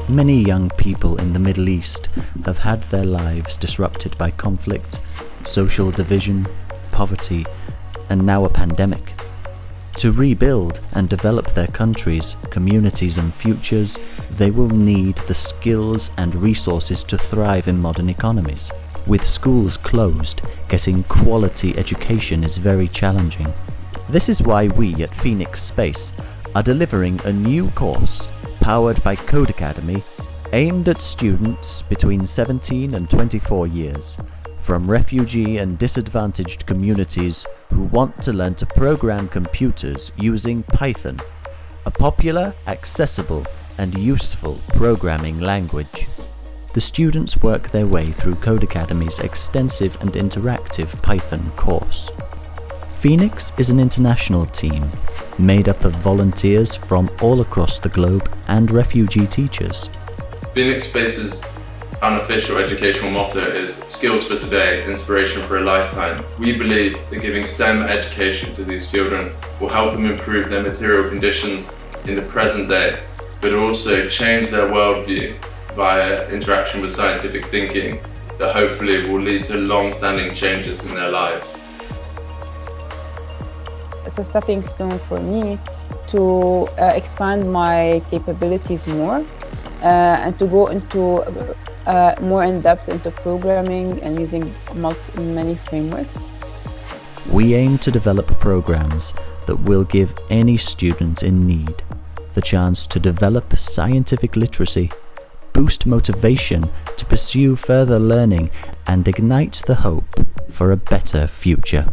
Many young people in the Middle East have had their lives disrupted by conflict, social division, poverty, and now a pandemic. To rebuild and develop their countries, communities and futures, they will need the skills and resources to thrive in modern economies. With schools closed, getting quality education is very challenging. This is why we at Phoenix Space are delivering a new course powered by Codecademy aimed at students between 17 and 24 years from refugee and disadvantaged communities who want to learn to program computers using Python, a popular, accessible and useful programming language. The students work their way through Codecademy's extensive and interactive Python course. Phoenix is an international team made up of volunteers from all across the globe and refugee teachers. Phoenix Space's unofficial educational motto is skills for today, inspiration for a lifetime. We believe that giving STEM education to these children will help them improve their material conditions in the present day, but also change their worldview via interaction with scientific thinking that hopefully will lead to long-standing changes in their lives. It's a stepping stone for me to expand my capabilities more and to go into more in depth into programming and using many frameworks. We aim to develop programs that will give any student in need the chance to develop scientific literacy, boost motivation to pursue further learning, and ignite the hope for a better future.